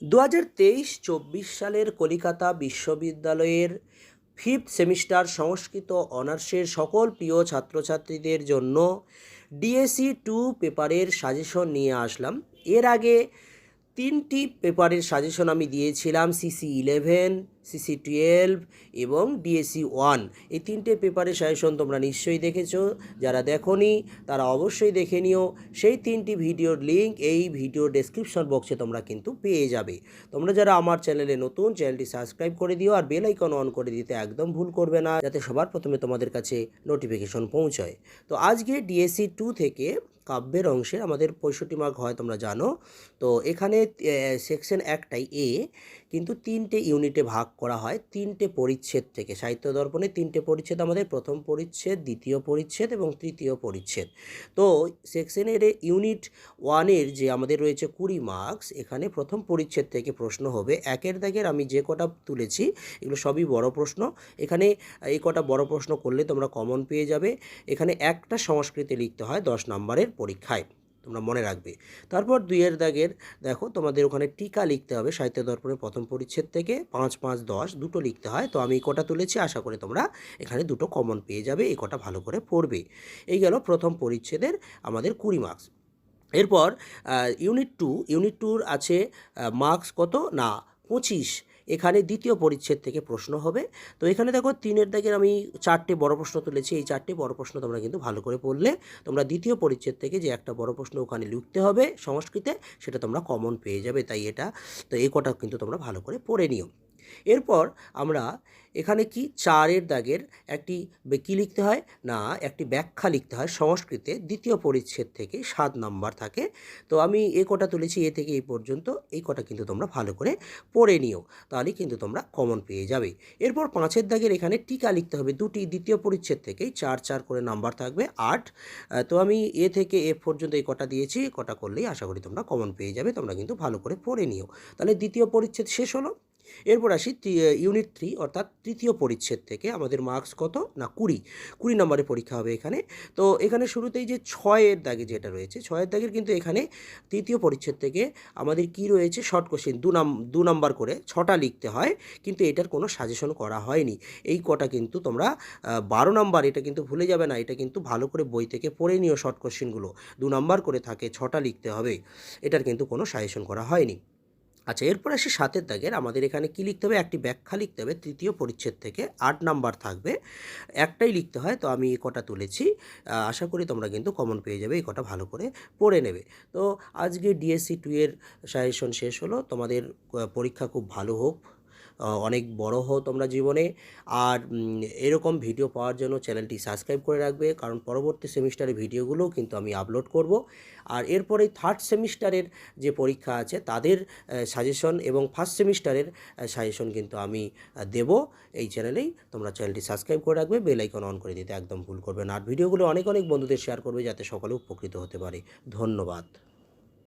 2023-24 সালের কলিকাতা বিশ্ববিদ্যালয়ের 5th semester সংস্কৃত অনার্সের সকল প্রিয় ছাত্রছাত্রীদের জন্য ডিএসসি 2 পেপারের সাজেশন নিয়ে আসলাম। এর আগে 3টি পেপারের সাজেশন আমি দিয়েছিলাম, CC11, CC12 এবং ডিএসসি 1। এই 3টে পেপারের সাজেশন তোমরা নিশ্চয়ই দেখেছো। যারা দেখোনি তারা অবশ্যই দেখে নিও। সেই 3টি ভিডিওর লিঙ্ক এই ভিডিও ডেসক্রিপশন বক্সে তোমরা কিন্তু পেয়ে যাবে। তোমরা যারা আমার চ্যানেলে নতুন, চ্যানেলটি সাবস্ক্রাইব করে দিও আর বেল আইকন অন করে দিতে একদম ভুল করবে না, যাতে সবার প্রথমে তোমাদের কাছে নোটিফিকেশন পৌঁছায়। তো আজকে ডিএসসি 2 থেকে কাব্যের অংশের আমাদের 65 মার্ক হয়, তোমরা জানো। তো এখানে সেকশন একটাই এ, কিন্তু 3টে ইউনিটে ভাগ করা হয় 3টে পরিচ্ছেদ থেকে। সাহিত্য দর্পণে 3টে পরিচ্ছেদ, আমাদের প্রথম পরিচ্ছেদ, দ্বিতীয় পরিচ্ছেদ এবং তৃতীয় পরিচ্ছেদ। তো সেকশনের ইউনিট 1-এর যে আমাদের রয়েছে 20 মার্কস, এখানে প্রথম পরিচ্ছেদ থেকে প্রশ্ন হবে। একের দাগের আমি যে কটা তুলেছি এগুলো সবই বড় প্রশ্ন। এখানে এই কটা বড় প্রশ্ন করলে তোমরা কমন পেয়ে যাবে। এখানে একটা সংস্কৃতে লিখতে হয় 10 নম্বরের পরীক্ষায়, তোমরা মনে রাখবে। তারপর 2-এর দাগের দেখো, তোমাদের ওখানে টিকা লিখতে হবে সাহিত্য দর্পণের প্রথম পরিচ্ছেদ থেকে 5, 5, 10 দুটো লিখতে হয়। তো আমি এই কটা তুলেছি, আশা করি তোমরা এখানে দুটো কমন পেয়ে যাবে। এই কটা ভালো করে পড়বে। এই গেল প্রথম পরিচ্ছেদের আমাদের 20 মার্কস। এরপর ইউনিট 2 আছে মার্কস কত না 25। এখানে দ্বিতীয় পরিচ্ছেদ থেকে প্রশ্ন হবে। তো এখানে দেখো 3-এর দাগের আমি 4টে বড় প্রশ্ন তুলেছি। এই 4টে বড় প্রশ্ন তোমরা কিন্তু ভালো করে পড়লে তোমরা দ্বিতীয় পরিচ্ছেদ থেকে যে একটা বড় প্রশ্ন ওখানে লিখতে হবে সংস্কৃতে, সেটা তোমরা কমন পেয়ে যাবে। তাই এটা, তো এই কটা কিন্তু তোমরা ভালো করে পড়ে নিও। এরপর আমরা এখানে কি 4-এর দাগের একটি কী লিখতে হয় না একটি ব্যাখ্যা লিখতে হয় সংস্কৃতে, দ্বিতীয় পরিচ্ছেদ থেকে 7 নাম্বার থাকে। তো আমি এই কটা তুলেছি এ থেকে এই পর্যন্ত। এই কটা কিন্তু তোমরা ভালো করে পড়ে নিও, তাহলে কিন্তু তোমরা কমন পেয়ে যাবে। এরপর 5-এর দাগের এখানে টিকা লিখতে হবে দুটি, দ্বিতীয় পরিচ্ছেদ থেকেই 4, 4 করে নাম্বার থাকবে 8। তো আমি এ থেকে এফ পর্যন্ত এই কটা দিয়েছি। কটা করলেই আশা করি তোমরা কমন পেয়ে যাবে। তোমরা কিন্তু ভালো করে পড়ে নিও। তাহলে দ্বিতীয় পরিচ্ছেদ শেষ হলো। এরপর আসি ইউনিট 3 অর্থাৎ তৃতীয় পরিচ্ছেদ থেকে আমাদের মার্কস কত না 20 নম্বরের পরীক্ষা হবে এখানে। তো এখানে শুরুতেই যে 6-এর দাগে যেটা রয়েছে, 6-এর দাগের কিন্তু এখানে তৃতীয় পরিচ্ছেদ থেকে আমাদের কি রয়েছে, শর্ট কোশ্চেন 2 নাম্বার করে 6টা লিখতে হয়, কিন্তু এটার কোনো সাজেশন করা হয়নি। এই কটা কিন্তু তোমরা 12 নাম্বার, এটা কিন্তু ভুলে যাবে না। এটা কিন্তু ভালো করে বই থেকে পড়ে নিও। শর্ট কোশ্চেনগুলো 2 নাম্বার করে থাকে, 6টা লিখতে হবে। এটার কিন্তু কোনো সাজেশন করা হয়নি। আচ্ছা, এরপর আসি 7-এর দাগের। আমাদের এখানে কি লিখতে হবে, একটি ব্যাখ্যা লিখতে হবে তৃতীয় পরিচ্ছেদ থেকে, 8 নাম্বার থাকবে, একটাই লিখতে হয়। তো আমি এই কটা তুলেছি। আশা করি তোমরা কিন্তু কমন পেয়ে যাবে। এই কটা ভালো করে পড়ে নেবে। তো আজকে ডিএসসি 2-এর সাজেশন শেষ হলো। তোমাদের পরীক্ষা খুব ভালো হোক, অনেক বড় হও তোমরা জীবনে। আর এরকম ভিডিও পাওয়ার জন্য চ্যানেলটি সাবস্ক্রাইব করে রাখবে, কারণ পরবর্তী সেমিস্টারের ভিডিওগুলোও কিন্তু আমি আপলোড করব। আর এরপরে 3rd সেমিস্টারের যে পরীক্ষা আছে তাদের সাজেশন এবং 1st সেমিস্টারের সাজেশন কিন্তু আমি দেব এই চ্যানেলেই। তোমরা চ্যানেলটি সাবস্ক্রাইব করে রাখবে, বেল আইকন অন করে দিতে একদম ভুল করবে না। আর ভিডিওগুলো অনেক অনেক বন্ধুদের শেয়ার করবে, যাতে সকলে উপকৃত হতে পারে। ধন্যবাদ।